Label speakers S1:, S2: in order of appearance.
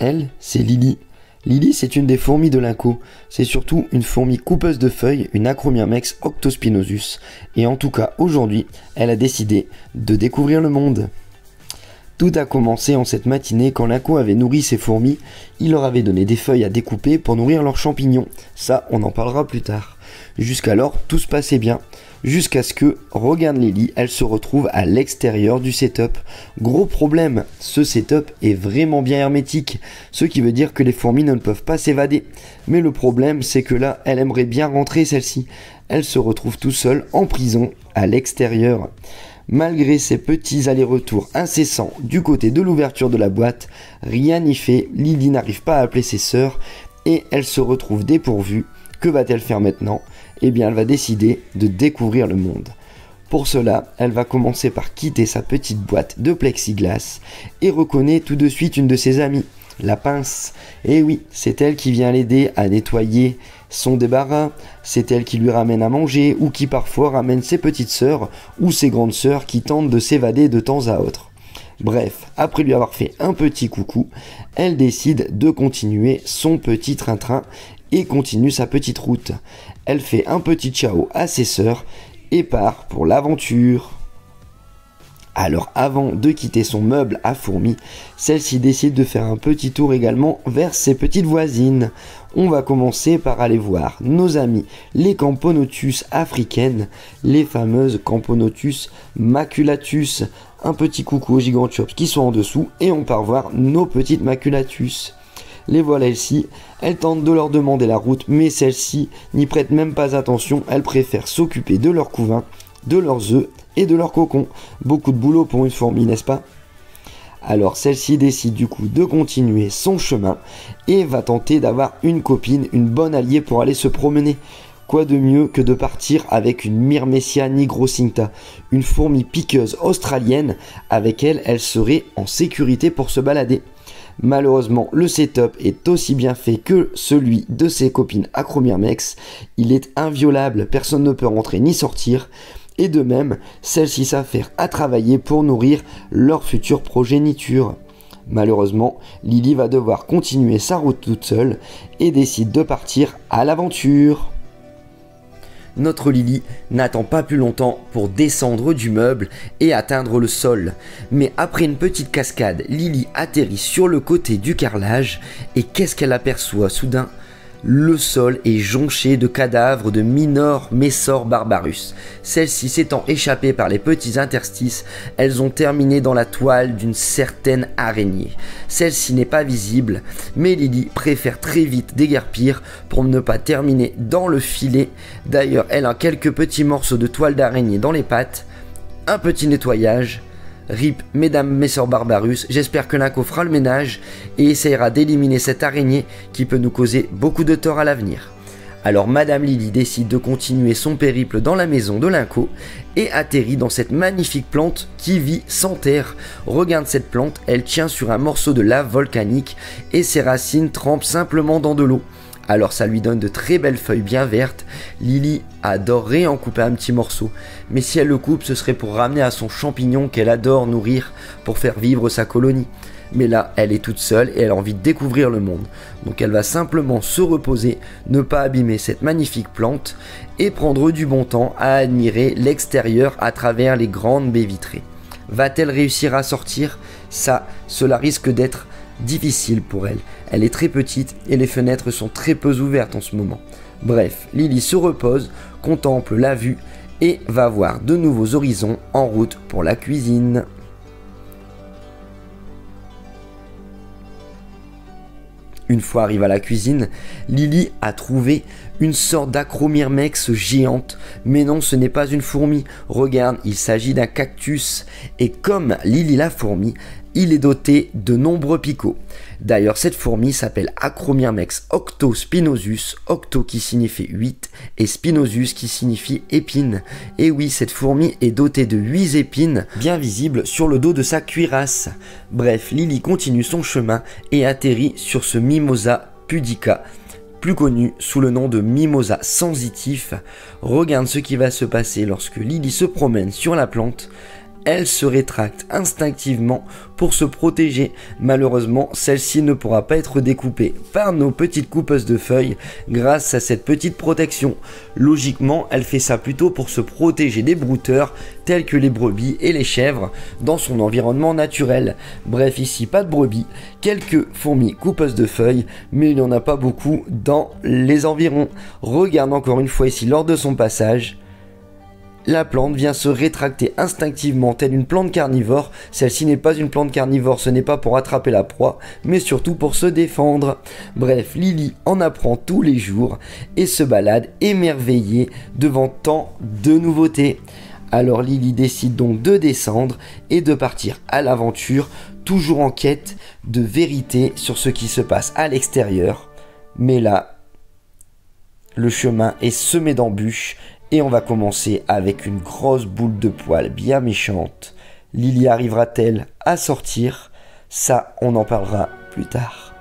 S1: Elle, c'est Lily. Lily, c'est une des fourmis de l'Inco. C'est surtout une fourmi coupeuse de feuilles, une Acromyrmex octospinosus. Et en tout cas, aujourd'hui, elle a décidé de découvrir le monde. Tout a commencé en cette matinée quand l'Inco avait nourri ses fourmis. Il leur avait donné des feuilles à découper pour nourrir leurs champignons. Ça, on en parlera plus tard. Jusqu'alors, tout se passait bien. Jusqu'à ce que, regarde Lily, elle se retrouve à l'extérieur du setup. Gros problème, ce setup est vraiment bien hermétique, ce qui veut dire que les fourmis ne peuvent pas s'évader. Mais le problème, c'est que là, elle aimerait bien rentrer celle-ci. Elle se retrouve tout seule en prison à l'extérieur. Malgré ses petits allers-retours incessants du côté de l'ouverture de la boîte, rien n'y fait, Lily n'arrive pas à appeler ses sœurs et elle se retrouve dépourvue. Que va-t-elle faire maintenant ? Eh bien, elle va décider de découvrir le monde. Pour cela, elle va commencer par quitter sa petite boîte de plexiglas et reconnaît tout de suite une de ses amies, la pince. Et oui, c'est elle qui vient l'aider à nettoyer son débarras, c'est elle qui lui ramène à manger ou qui parfois ramène ses petites sœurs ou ses grandes sœurs qui tentent de s'évader de temps à autre. Bref, après lui avoir fait un petit coucou, elle décide de continuer son petit train-train et continue sa petite route. Elle fait un petit ciao à ses sœurs et part pour l'aventure. Alors avant de quitter son meuble à fourmis, celle-ci décide de faire un petit tour également vers ses petites voisines. On va commencer par aller voir nos amis les Camponotus africaines, les fameuses Camponotus maculatus. Un petit coucou aux Gigantops qui sont en dessous et on part voir nos petites maculatus. Les voilà ici, elles tentent de leur demander la route, mais celles-ci n'y prêtent même pas attention, elles préfèrent s'occuper de leur couvain, de leurs œufs et de leurs cocons. Beaucoup de boulot pour une fourmi, n'est-ce pas ? Alors celle-ci décide du coup de continuer son chemin et va tenter d'avoir une copine, une bonne alliée pour aller se promener. Quoi de mieux que de partir avec une Myrmecia nigrocincta, une fourmi piqueuse australienne. Avec elle, elle serait en sécurité pour se balader. Malheureusement, le setup est aussi bien fait que celui de ses copines Acromyrmex. Il est inviolable, personne ne peut rentrer ni sortir. Et de même, celles-ci s'affairent à travailler pour nourrir leur future progéniture. Malheureusement, Lily va devoir continuer sa route toute seule et décide de partir à l'aventure. Notre Lily n'attend pas plus longtemps pour descendre du meuble et atteindre le sol. Mais après une petite cascade, Lily atterrit sur le côté du carrelage et qu'est-ce qu'elle aperçoit soudain ? Le sol est jonché de cadavres de Minor Messor barbarus. Celles-ci s'étant échappées par les petits interstices, elles ont terminé dans la toile d'une certaine araignée. Celle-ci n'est pas visible, mais Lily préfère très vite déguerpir pour ne pas terminer dans le filet. D'ailleurs, elle a quelques petits morceaux de toile d'araignée dans les pattes. Un petit nettoyage. RIP Mesdames Messor Barbarus, j'espère que l'Inco fera le ménage et essayera d'éliminer cette araignée qui peut nous causer beaucoup de tort à l'avenir. Alors Madame Lily décide de continuer son périple dans la maison de l'Inco et atterrit dans cette magnifique plante qui vit sans terre. Regarde cette plante, elle tient sur un morceau de lave volcanique et ses racines trempent simplement dans de l'eau. Alors ça lui donne de très belles feuilles bien vertes. Lily adorerait en couper un petit morceau, mais si elle le coupe, ce serait pour ramener à son champignon qu'elle adore nourrir pour faire vivre sa colonie. Mais là, elle est toute seule et elle a envie de découvrir le monde. Donc elle va simplement se reposer, ne pas abîmer cette magnifique plante et prendre du bon temps à admirer l'extérieur à travers les grandes baies vitrées. Va-t-elle réussir à sortir ? Cela risque d'être difficile pour elle. Elle est très petite et les fenêtres sont très peu ouvertes en ce moment. Bref, Lily se repose, contemple la vue et va voir de nouveaux horizons en route pour la cuisine. Une fois arrivée à la cuisine, Lily a trouvé une sorte d'Acromyrmex géante. Mais non, ce n'est pas une fourmi. Regarde, il s'agit d'un cactus. Et comme Lily la fourmi, il est doté de nombreux picots. D'ailleurs, cette fourmi s'appelle Acromyrmex octospinosus, octo qui signifie 8 et spinosus qui signifie épine. Et oui, cette fourmi est dotée de 8 épines bien visibles sur le dos de sa cuirasse. Bref, Lily continue son chemin et atterrit sur ce Mimosa pudica, plus connu sous le nom de Mimosa sensitif. Regarde ce qui va se passer lorsque Lily se promène sur la plante. elle se rétracte instinctivement pour se protéger. Malheureusement, celle-ci ne pourra pas être découpée par nos petites coupeuses de feuilles grâce à cette petite protection. Logiquement, elle fait ça plutôt pour se protéger des brouteurs tels que les brebis et les chèvres dans son environnement naturel. Bref, ici pas de brebis, quelques fourmis coupeuses de feuilles, mais il n'y en a pas beaucoup dans les environs. Regarde encore une fois ici lors de son passage. La plante vient se rétracter instinctivement telle une plante carnivore. Celle-ci n'est pas une plante carnivore, ce n'est pas pour attraper la proie, mais surtout pour se défendre. Bref, Lily en apprend tous les jours et se balade émerveillée devant tant de nouveautés. Alors Lily décide donc de descendre et de partir à l'aventure, toujours en quête de vérité sur ce qui se passe à l'extérieur. Mais là, le chemin est semé d'embûches. Et on va commencer avec une grosse boule de poils bien méchante. Lily arrivera-t-elle à sortir? Ça, on en parlera plus tard.